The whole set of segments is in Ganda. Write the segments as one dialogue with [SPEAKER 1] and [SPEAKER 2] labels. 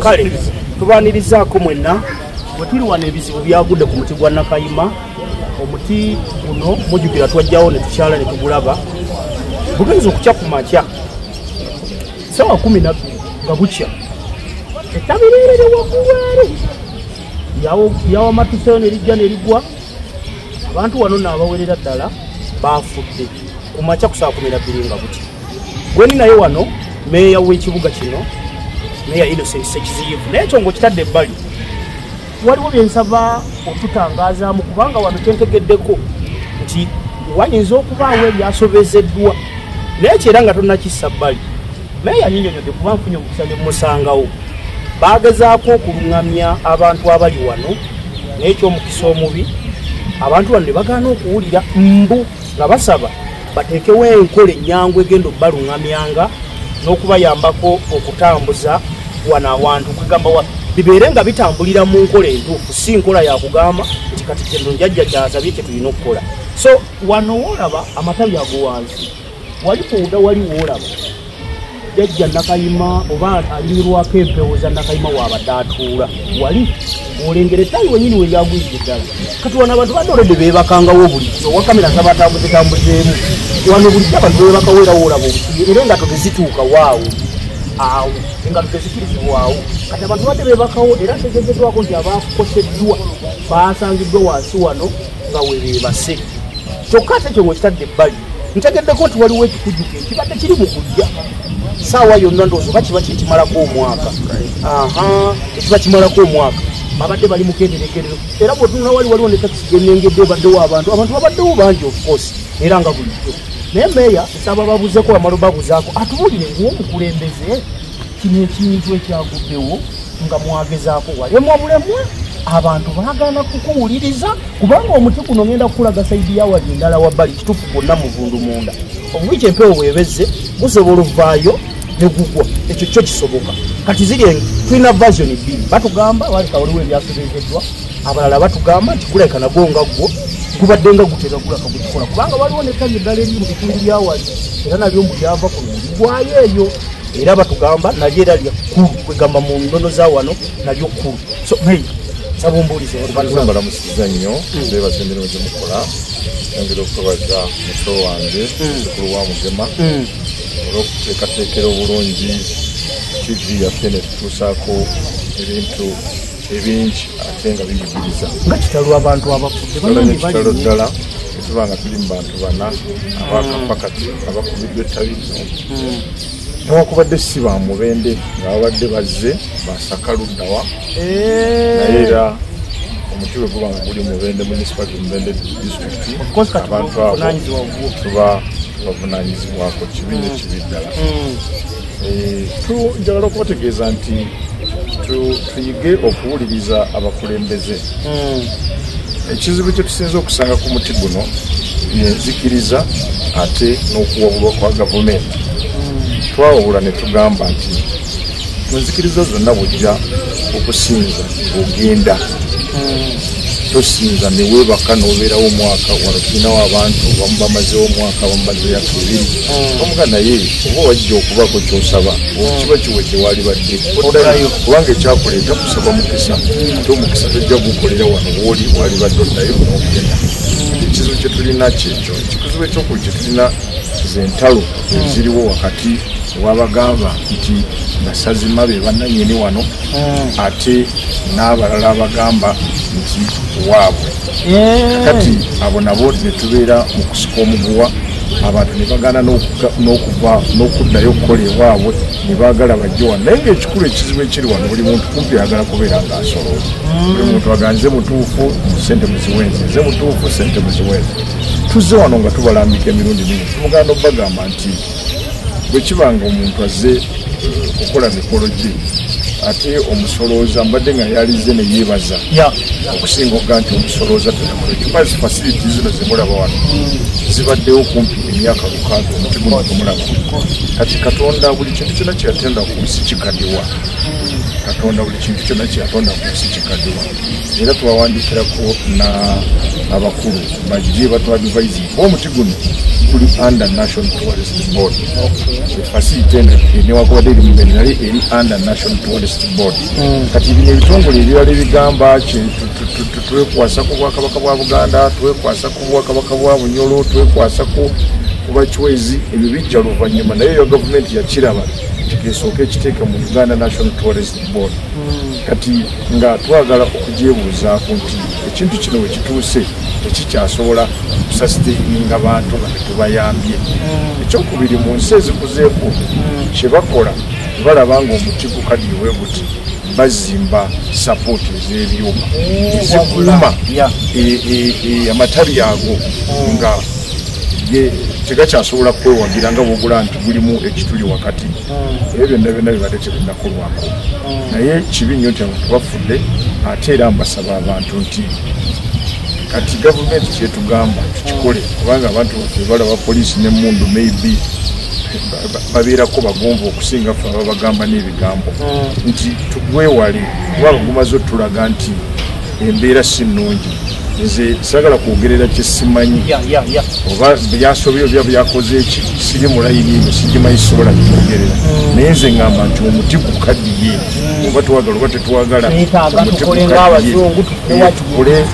[SPEAKER 1] kale tubanirizaako mwenna bwe tuli wano ebizibu byagudde ku muti gwa Nakayima. Omuti guno mujjukira twajjawo ne tukyala ne tugulaba bugenza okukya ku makya sawa 12 nga bukya ettabi lirere waggulu yawa matuseyo ne lijja ne ligwa. Abantu wano n'abawerera ddala baafudde ku makya ku saa 12 nga bukya. Gweni naye wano meeya w'ekibuga kino meeya Innocent Sekiziyivu n'ekyo ng'okitadde ebbali waliwo byensaba okutangazaamu kubanga wano kyentegeddeko nti wayinza okubaawo ebyasobezeddwa naye kyera nga tonnakissa bbali. Meeya anyinyonyodde kuba nfunye omukisa ne mmusangawo baagezaako okuluŋŋamya abantu abali wano naye ekyomukisa omubi abantu wano ne bagaana okuwulira mbu nga basaba bateekewo enkola ennyangu egenda obbaluŋŋamyanga n'okubayambako okutambuza wano awantu kwegamba bibeere nga bitambulira mu nkola entuufu si nkola yakugamba nti kati kyendo njajja kyasabye kye tulina okukola. So wano woolaba amatabi ago wansi wali kuwuda wali woolaba jajja Nakayima oba alimirwako empewo za Nakayima waabadde atuula wali olengera ettabi wenyini we lyagwidde ddala. Kati wano abantu badde olwedde beebakangawo bulijjo wa kamera zabatambuzetambuzeemu wano bulijjo abantu beebakawo era woolaba obusiye era engato tezituuka waawo awo engato tezikirizibwawo. Kati abantu badde beebakawo era tegezeddwako nti abaakoseddwa baasangiddwa wansi wano nga we beebase. Kyokka ate ekyo ng'okitadde ebbali ntegeddeko nti waliwo ekikujjuko ekibadde kiri mu kujja saawa yonna ndowooza oba kiba kimalako omwaka ekiba kimalako omwaka babadde bali mu kenderekerero era bw'otunula waliwo ne takisi gennengedde ebaddewo abantu babaddewo bangi of course era nga bulijjo. Naye meeya nsaba babuzeeko bamala babuzaako atubulire ng'omukulembeze kino ekintu ekyaguddewo nga mwagezaako walemu obulemwa abantu baagaana kukuwuliriza kubanga omuti guno ngenda kukulaga saidi yawali endala wabbali kituufu gwonna muvundu munda obubi empewo bwebezze gusobola ovaayo ne gugwa ekyo kyo kisoboka. Kati ziri tulina version bbiri batugamba waleka waliwo ebyasobezeddwa abalala batugamba nti kulabika nagwo nga gwo gubadde nga gutera kulaka gukikola kubanga waliwo nettabi eddala eri mu bitundu byawali era nalyo mbu lyava ku ligwayo eyo era batugamba nalyo era lyakulu kwegamba mu nnono za wano nalyo kkulu. So saba ombuulize
[SPEAKER 2] balamusiza nnyo beebaza emirimu gye mukola yongera okubaza mutwe wange mukulu wa Mugema olw'okuteekateekera obulungi TV yaffe ne tutuusaako ebintu ebingi ate nga biyigiriza
[SPEAKER 1] nga kitalo abantu abafudde
[SPEAKER 2] nekitalo ddala etuba nga tuli mu bantu bana abakafa kati abakubiddwa ettabi lino newakubadde si ba Mubende nga babadde bazze basaka luddawa naye era omuti bwe guba nga guli Mubende municipality Mubende district abantu abo tuba tubavunanyizibwako kibi nekibi ddala. Njagala okubategeeza nti tuyige okuwuliriza abakulembeze. Ekizibu kye tusinza okusanga ku muti guno yenzikiriza ate n'okuwabulwa kwa gavumenti. Twawabula ne tugamba nti mu nzikiriza zonna bw'ojja okusinza ng'ogenda tosinza ne weebaka n'obeerawo omwaka wano tulinawo abantu bamu bamazeewo omwaka bamazeeyo myaka 2 omuga naye oba wajja okubako ky'osaba kiba kiwedde waali badde oddayo kubanga ekyakuleeta kusaba mukisa ate omukisa tojja gukolera wano wooli waali badde oddayo n'okugenda. Ekizibu kye tulina kyekyo ekizibu ekyokuli kye tulina z'entalo eziriwo wakati wabagamba nti basazima be bannannyini wano ate n'abalala abagamba nti waabwe kati abo nabo ne tubeera mu kusika omuguwa abantu ne bagaana n'okuddayo okukola ewaabwe ne baagala bajje wano. Naye ng'ekikulu ekizibu ekiri wano buli muntu kumpi ayagala kubeera ng'asolooza buli muntu aganze mutuufu sente muziwenze nze mutuufu sente muziwenze. Tuzze wano nga tubalambika emirundi mingi tumuganda obagamba nti bwe kibanga omuntu azze okukola mikolo gye ate omusolooza mbadde nga yalize ne yeebaza okusinga okuga nti omusolooza tunakulekipazi facility zino zemulaba wano zibaddewo kumpi emyaka 6 omuti guno temulaba. Kati Katonda buli kintu kyonna kyeyatonda ku nsi kikaddiwa. Katonda buli kintu kyonna kyeyatonda ku nsi kikaddiwa era twawandiikirako na abakulu bajje batwadivaizi omuti guno kuli under National Tourist Board. Facility ne wakwade limenali eri under National Tourist Board. Kati bino ebitongole ebirala ebigamba twekwasa ku Bwakabaka bwa Buganda, twekwasa ku Bwakabaka bwa Bunyolo, twekwasa ku Bachwezi, ebyo bijja luvannyuma naye yo gavumenti yakiraba kikesooka ekiteeka mu Uganda National Tourist Board. Kati nga twagala okugyebuuzaako nti ekintu kino we kituuse tekikyasobola kusasiteininga abantu nga tetubayambye. Ekyokubiri mu nsi ezikuzeeko kye bakola balaba nga omuti gukadiwe buti bazimba sapooti ez'ebyuma ezikuuma amatabi ago nga tegakyasobola kwewagira nga bwogula nti gulimu ekituli wakati. Ebyo byonna byonna bibadde tebinnakolwako naye kibi nnyo nti abantu bafudde. Ate era mbasaba abantu nti kati gavumenti kyetugamba tukikole, kubanga abantu balaba poliisi n'emmundu maybe babeerako bagonvu okusinga ffe ababagamba n'ebigambo nti tugwewale kubanga gumaze otulaga nti embeera si nnungi. Nze sagala kwogerera kyesimanyi oba byasobyo oba byakoze eki siri mulayini ino sigimanyi sobola kyogerera naye nze ngamba nti omuti gukaddiye oba twagala oba tetwagala omuti gukaddiye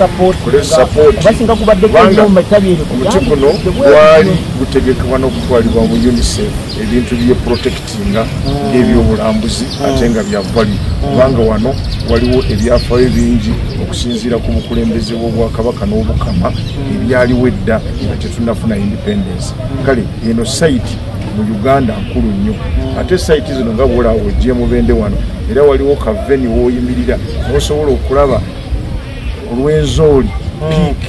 [SPEAKER 2] sapooti kubanga omuti guno gwali gutegekebwa n'okutwalibwa mu UNICEF ebintu bye protectinga ng'ebyobulambuzi ate nga bya value kubanga wano waliwo ebyafaayo bingi okusinziira ku bukulembeze bw'Obwakabaka n'Obukama ebyaliwo edda nga tetunnafuna independence. Kale eno site mu Uganda nkulu nnyo ate site zino nga bwolaba ojje Mubende wano era waliwo kaveni w'oyimirira n'osobola okulaba olw'enzooli peak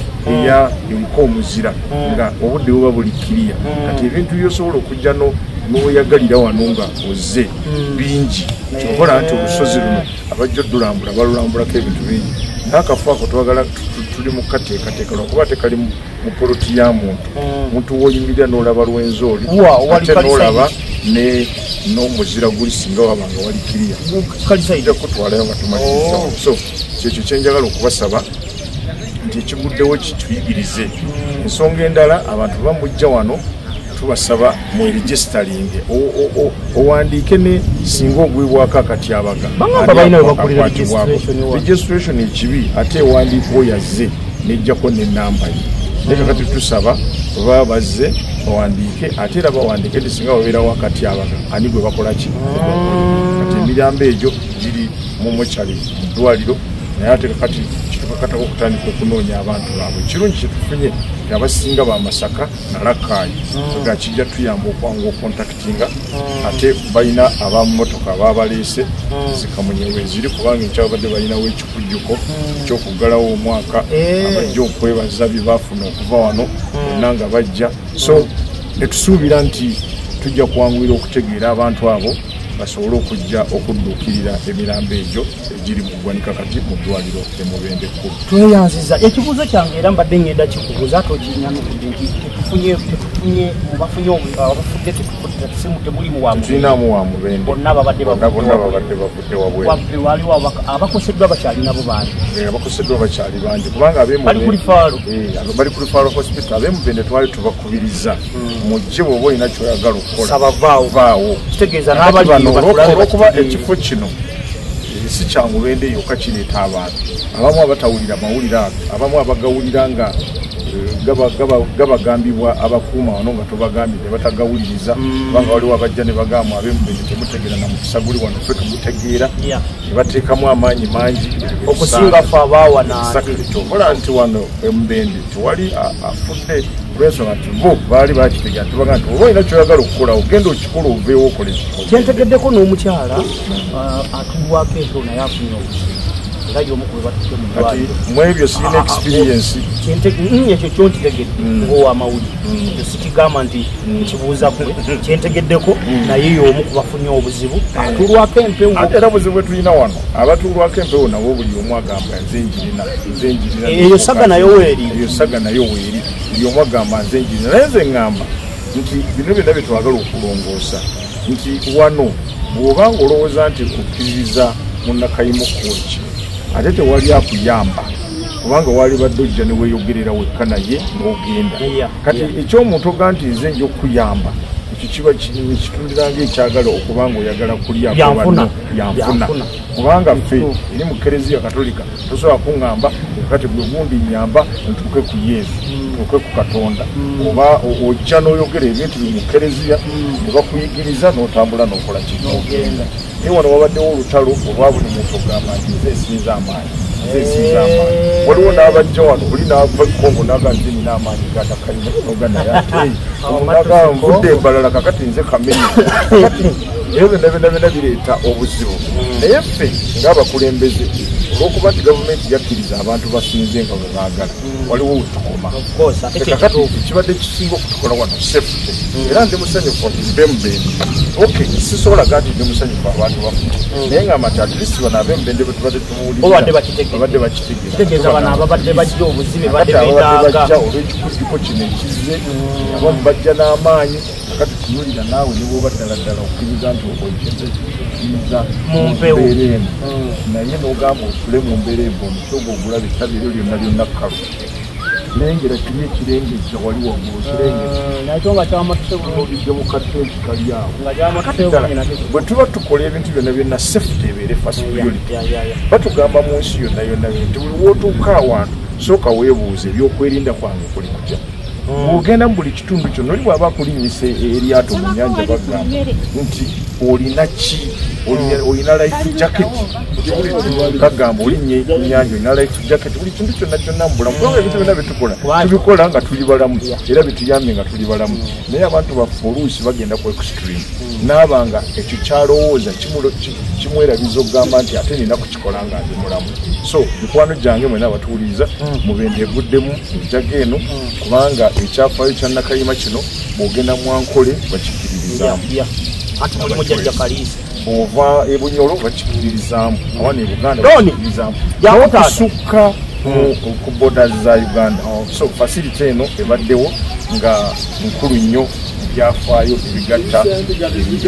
[SPEAKER 2] eriko omuzira nga obudde buba buli kiriya. Kati ebintu byosobola okujja n'oyagalira wano nga ozze bingi kyobola nti olusozi luno abajja odulambula balulambulako ebintu bingi. N'akafo ako twagala tuli mu kateekateeka lwakuba tekali mu poloti ya muntu w'oyimirira n'olaba lw'enzooli ate n'olaba n'omuzira guli singa waba nga wali kiriya ojja kutwalayo nga tumaliriza. So kyekyo kyenjagala okubasaba nti ekiguddewo kituyigirize. Ensonga endala abantu bamujja wano tubasaba mu registering owandiike ne singa ogwibwako akatyabaga registration ekibi ate ewandiika oyazze nejjako n'ennamba ye. Naye kakati tusaba baba bazze bawandiike ate era bawandiike nti singa babeerawo akatyabaga ani gwe bakola ki. Kati emirambo egyo giri mu mochari mu ddwaliro naye ate kakati kitukakatako okutandika okunoonya abantu baabwe. Ekirungi kyetufunye abasinga ba Masaka na Rakai nga kijja tuyamba okwangu okontaktinga ate balina abamotoka ababaleese zikamunyewe ziri kubanga ekyabadde balinawo ekikujjuko ekyokuggalawo omwaka abajja okwebaza bye baafuna okuva wano bonna nga bajja. So netusuubira nti tujja kuwanguyira okutegeera abantu abo basobole okujja okudduukirira emirambo egyo egiri mu ggwanika kati mu ddwaliro Mubende kkulu.
[SPEAKER 1] Tweyanziza ekibuuzo kyange era mbadde ngenda kikubuuza ate okinyamukudde nti tetufunye bafunye abafudde tetufudde temulimu wa Mubende.
[SPEAKER 2] Tulinamu wa Mubende
[SPEAKER 1] bonna babadde
[SPEAKER 2] bavudde wabweru.
[SPEAKER 1] Waliwo abakoseddwa bakyali nabo bangi.
[SPEAKER 2] Abakoseddwa bakyali bangi kubanga
[SPEAKER 1] bali ku lifaalo
[SPEAKER 2] bali ku lifaalo hospital. Ab'Mubende twali tubakubiriza mujje bw'oba olina kyoyagala okukola
[SPEAKER 1] saba vaawo kitegeeza n'abali
[SPEAKER 2] olwokuba ekifo kino si kya Mubende yokka kireeta abantu abamu abatawulira mawulire ago abamu abagawulira nga gabagambibwa abakuuma wano nga tobagambye ne batagawuliriza kubanga waliwo abajja ne bagamba Ab'Mubende temutegeera na mukisa guli wano ffe tumutegeera ne bateekamu amaanyi mangi
[SPEAKER 1] okusinga ffe abaawana
[SPEAKER 2] kyokola nti wano Mubende tewali afudde olwensonga nti bo baali bakitegeera tubaga nti oba olina kyoyagala okukola ogenda okikola oveewo okole ekikola.
[SPEAKER 1] Kyentegeddeko n'omukyala atulwako ento naye afunye obuzibu era y'omu batutte mu ddwaliro.
[SPEAKER 2] Mu ebyo sirina experience
[SPEAKER 1] ekyo kyontegedde ow'amawulire sikigamba nti nkibuuza kwe kyentegeddeko naye y'omu ku bafunye obuzibu atulwako empewo.
[SPEAKER 2] Ate era buzibu bwe tulina wano abatulwako empewo nabo buli omu agamba nze njirina
[SPEAKER 1] eyo saga nayo weeri
[SPEAKER 2] buli omu agamba nze njirina. Naye nze ngamba nti bino byonna bye twagala okulongoosa nti wano bw'oba ng'olowooza nti okkiririza munnakayimu kwoki ate tewali akuyamba kubanga wali badde ojja ne weeyogerera wekka naye n'ogenda kati ekyomuntu oga nti nze nja okuyamba ekyo kiba kitundira ng'ekyagala okubanga oyagala kulyayanfuna kubanga ffe eri mu kereziya katolika tosobola kuŋŋamba kati bwe gundi nyamba ntuuke ku yesu ntuuke ku katonda oba ojja n'oyogera ebintu bye mu kereziya ne bakuyigiriza n'otambula n'okola kinogenda naye wano wabaddewo olutalo olwa buli muntu ogamba nti nze esinza amaanyi waliwo n'abajja wano buli n'ava ekongo naga nze nina amaanyi gatakalina noga naye ate omunaga nvudde embalala kakati nze kamenya kati ebyo byonna bireeta obuzibu naye ffe ng'abakulembeze olwokuba nti gavumenti yakkiriza abantu basinze nga bwe baagala waliwo wetukoma kakati ekibadde kisinga okutukola wano sefute era nze musanyufu bemubende sisobolaga nti nze musanyufu abantu bafuta naye ngamba nti atlist bano abemubende bwe tubadde tumuwulirabadde bajja olw'ekikujjuko kino ekize abamu bajja n'amaanyi kakati tunuulira naawe ne bwoba ddala okkiriza nti okiza mu mbeera eno naye n'ogamba osule mu mbeera embo omuti ogwo ogulaba ettabi eryo lyonna kkalu kirengera kiri ekirengejja wali waggulu kirengeraolidde mu katenti kali awo bwe tuba tukola ebintu byonna sefute ebeere fast priority batugamba mu nsi yonna nti buli wootuuka awantu sooka weebuuza ebyokwerinda kwange kuli kutya ogenda mu buli kitundu kyonna oli bw'aba akulinnyisa eryato mu nnyanja bagamba nti olina ki olina life jacket kagamba olinnye ennyanja olina life jacket buli kintu kyonna mu bulamu kubanga ebintu byonna byetukola tubikola nga tuli balamu era bituyambye nga tuli balamu naye abantu baffe oluusi bagenda ku extreme naabanga ekyo kyalowooza kimwerabiza okugamba nti ate nina kukikola nga ndi mulamu so mikwano gyange mwena abatuwuliriza mubende eguddemu ejaga eno kubanga ekyafaayo kya Nakayima kino bw'ogenda mwankole bakikiririzaamu ova ebunyolo bakikiririzaamu awana e Buganda bakikiririzaamu okusukka ku boda za Uganda so facility eno ebaddewo nga nkulu nnyo byafaayo ebigatta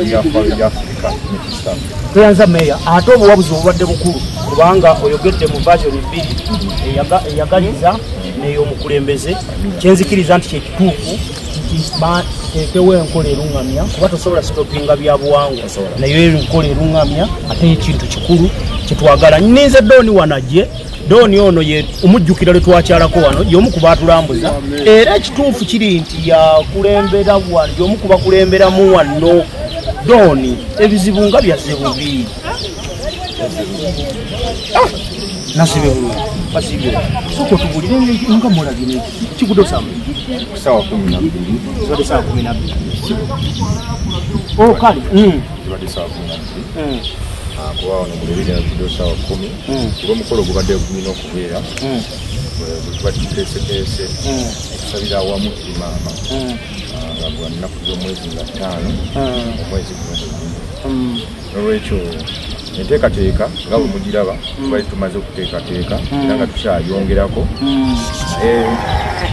[SPEAKER 2] ebyafaayo bya Africa ne East Africa.
[SPEAKER 1] Tuyanza meya ate obuwabuzi obubadde bukulu kubanga oyogedde mu version 2 eyagaliza n'ey'omukulembeze kyenzikiriza nti kyekituufu tekewo enkola erungamya kuba tosobola sitopinga bya buwangwa naye enkola erungamya ate ekintu kikulu kyetwagala nninze Doni wanajje Doni ono ye omujjukira lwe twakyalako wano y'omu ku baatulambuza era ekituufu kiri nti yakulembera wano y'omu ku bakulemberamu wano Doni ebizibu nga byazze bubi nasibe bulungi basibira soko tubulire nga mulagine kigudo samu
[SPEAKER 2] sawa 12
[SPEAKER 1] zote sawa 12 oh kali
[SPEAKER 2] zote sawa 12 kwa wana mulibidi na video sawa 10 kuba mukolo gubadde kumino okubeera batitese kusabira awamu imama ngabwa nnaku z'omwezi nga 5 omwezi n'olwekyo enteekateeka nga bwe mugiraba tubali tumaze okuteekateeka era nga tukyayongerako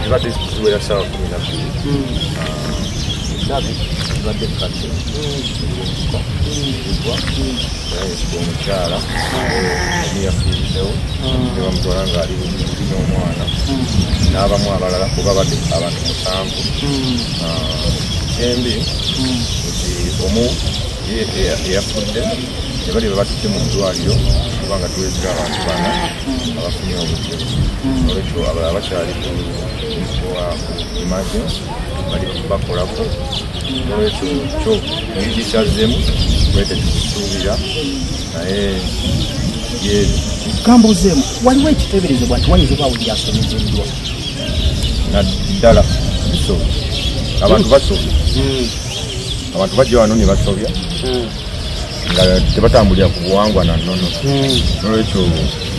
[SPEAKER 2] zibadde ziwera ssaawa 12 zibadde kadde omukyala niyafiirisewo ne bamutwala ng'ali n'omwana n'abamu abalala kuba badde abantu 7 embi nti omu eyafudde ne bali babatutte mu ddwaliro kubanga tuwezera abantu bana abafunye obudde olwekyo abalala bakyali ku emergency bali bakolako olwekyo kyo nigikyazzemu kwete tukisuubira naye yeebi
[SPEAKER 1] kambuzeemu waliwo ekiteeberezebwa nti wayinza obaawo lyasomezeddwa
[SPEAKER 2] naddala bisobya abantu basobya abantu bajja wano ne basobya nga tebatambulira ku buwangwa na nnono nolwekyo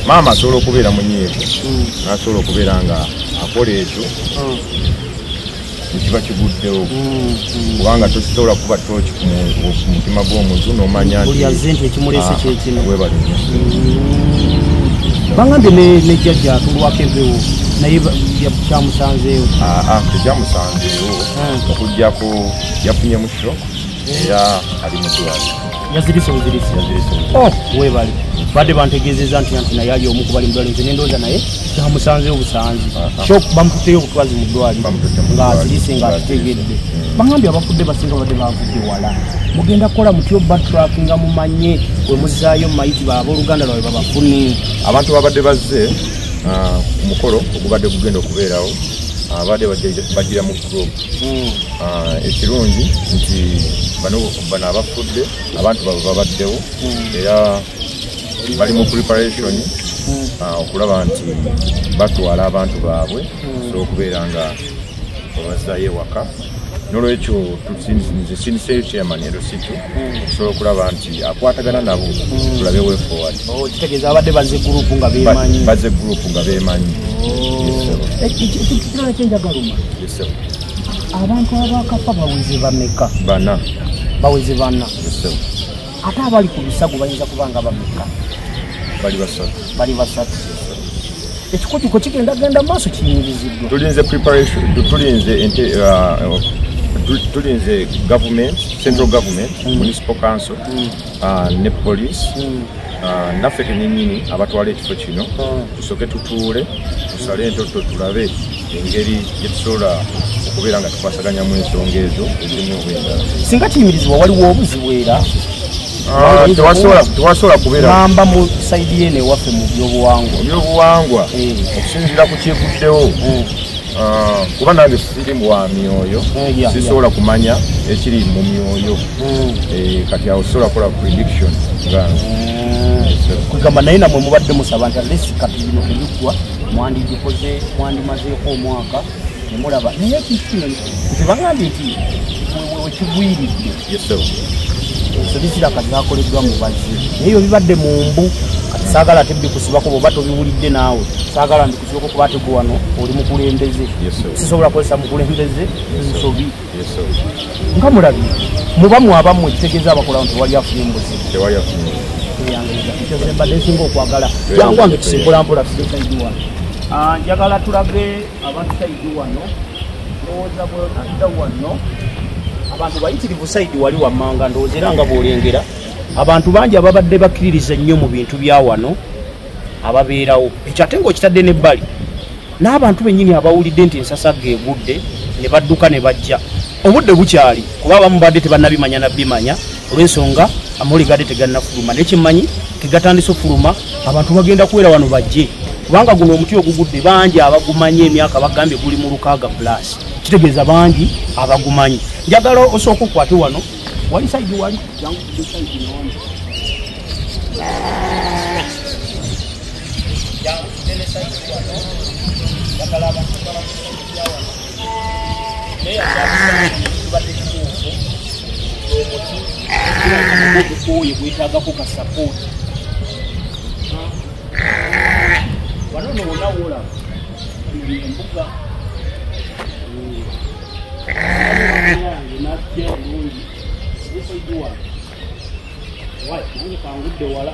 [SPEAKER 2] maama asobola okubeera munyeeku nasobola okubeera nga akola ekyo ekiba kiguddewo kubanga tosobola kuba toki ku mutima gw'omuntu n'omanya ntiwebalinyo
[SPEAKER 1] bangambye nejjajja atulwako empewo naye kyamusanzeewo
[SPEAKER 2] tekyamusanzeewo okugjako yafunye mu stroke era ali mu ddwaliro
[SPEAKER 1] Yazirise. Oh, webali. Badde bantegezeza nti naye ali omu ku bali mudwali nze nendoza naye kyamusanze obusanzi. Shok bamututeyo obutwazi mu ddwali nga azirise nga ategedde. Bangambye abafudde basinga badde bavudde wala. Mugenda kukola mutyo backtrack nga mumanye we muzaayo mayiti baabo Oluganda lwawe babafune.
[SPEAKER 2] Abantu babadde bazze ku mukolo ogubadde gugenda okubeerawo abadde bajira mu group. Ekirungi nti bano abafudde abantu babaddewo era bali mu preparation okulaba nti batwala abantu baabwe so okubeera nga bazaayo waka. Nolwekyo tusinise chairman Erositu okusobola okulaba nti akwatagana nabo tulabe way forward.
[SPEAKER 1] Kitegeeza abadde bazze group nga beemanyi.
[SPEAKER 2] Bazze group nga beemanyi.
[SPEAKER 1] Ekitala kyenjagaluma. Abantu abakafa baweze bameka?
[SPEAKER 2] Bana.
[SPEAKER 1] Baweze bana. Ate abali ku bisago bayinza kubanga bameka? Bali basatu. Ekikutuko kigenda maaso kiyingiriziddwa.
[SPEAKER 2] Tulinze preparation, tulinze government, central government, municipal council, ne police, naffe kenyini abatwala ekifo kino tusoke tutuule tusale entoto tulabe engeri gyetusobola okubeera nga tukwasaganyamu ensonga ezo ezirimu obwendala.
[SPEAKER 1] Singa kiyimirizibwa waliwo obuzibu era
[SPEAKER 2] tewasobola kubeera
[SPEAKER 1] namba mu saidi yene waffe mu
[SPEAKER 2] byobuwangwa okusinziira ku kyevuddewo kuba nange siri wa myoyo sisobola kumanya ekiri mu myoyo kati awo sobola kukola prediction
[SPEAKER 1] kugamba naye namwe mubadde musaba nti alesi kati bino ebigwa mwandimazeeko omwaka nemulaba naye kikino nti bagambye nti wekigwiridde sebisira kati bakoleddwa mu bazzi naye ebyo bibadde mu mbu kati saagala ate bikusibako bwoba tobiwulidde naawe saagala ndikusibako kuba ate gwe wano oli mukulembeze sisobola kukozesa mukulembeze nsobi nga mulabye muba mwabammwe ekitegeeza abakola nti tewali afunye mbuzi ekyo ze mbadde nsinga okwagala jangu wange tusimbula mpola tusaidi wano njagala tulage abatusaidi wano ndowooza bwonadda wano abantu bayitirivu saidi wali wammanga ndowooza era nga bw'olengera abantu bangi ababadde bakkiririza nnyo mu bintu bya wano ababeerawo ekyo ate ng'okitadde n'ebbali n'abantu bennyini abawulidde nti ensasagga egudde ne badduka ne bajja obudde bukyali kuba abamu badde tebannabimanya nabbimanya olw'ensonga amawuligadde tegannafuluma nekimmanyi kegatandise ofuluma abantu bagenda kuwera wano bajje kubanga guno omuti ogugudde bangi abagumanye emyaka bagambye guli mu 6+ kitegeeza bangi abagumanyi njagala osooka okwate wano wali saidi wali jangu saidi nonde jangu tene saidi wano njagala abantu balamusaidi wano naye atubadde kituufu omuti oyo gwetaagako ka support wano nowona woolaba embuga najja bulungi busaidwa nange kangudde wala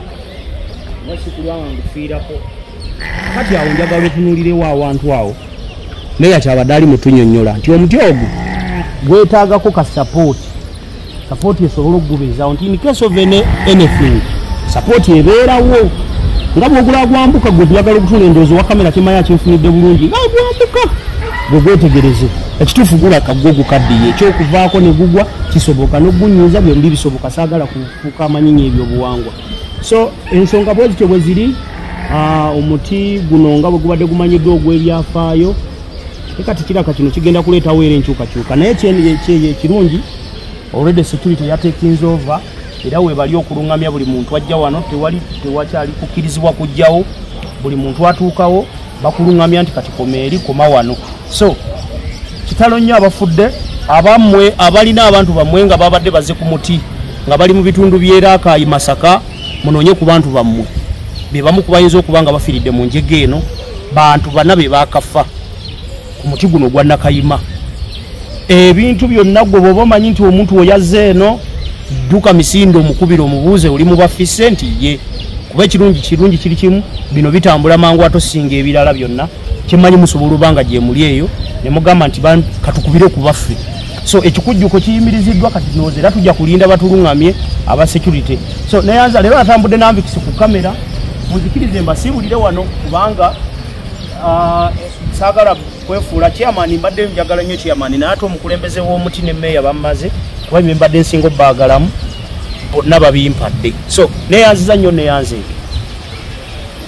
[SPEAKER 1] wasikulwanga ngufiirako kati awo njagala otunuulirewo awantu awo naye akyabadde ali mutunyonnyola nti omuti ogwo gwetaagako ka sapooti esobola okugubezaawo nti in case of anything sapooti ebeerawo nga bwogula gwambuka gwe tuyagala okutula endowooza wa kamera kimanya akinfunidde bulungi nga gwambuka gwe gwetegereze ekituufu gulaka gwe gukaddiye ekyokuvaako ne gugwa kisoboka n'ogunyuuza byombi bisoboka saagala kufuuka amanyinyi ebyobuwangwa so ensonga bwezityo bwe ziri omuti guno nga bwe gubadde gumanyiddwa ogw'ebyafaayo kati kiraka kino kigenda kuleetawo era enkyukakyuka naye kirungi already security yatekinze over era webali okulungamya buli muntu ajja wano tewakyali kukkirizibwa kujjawo buli muntu atuukawo bakulungamya nti kati komeeri koma wano so kitalo nnyo abafudde abammwe abalina abantu bammwe nga babadde bazze ku muti nga bali mu bitundu by'Erakai Masaka munoonye ku bantu bammwe be bamu kubayinza okuba nga bafiiridde mu njega eno bantu bana be bakafa ku muti guno gwa Nakayima ebintu byonna gwe bw'oba omanyi nti omuntu oyazze eno dduka misindo omukubira omubuuze oli mu bafise nti ye kuba ekirungi kiri kimu bino bitambula mangu atosinga ebirala byonna kimanyi musobola obanga gye muli eyo ne mugamba nti katukubire ku baffe so ekikujjuko kiyimiriziddwa kati nooze era tujja kulinda batulungamye aba security so neyanza leero atambudde namvikisi ku kamera muzikirize mbasiibulire wano kubanga saagala kwefuula chairman mbadde njagala nnyo chairman naye ate omukulembeze w'omuti ne meeya bammaze kuba mbadde nsinga obbaagalamu bonna babimpadde so neyanziza nnyo neyanze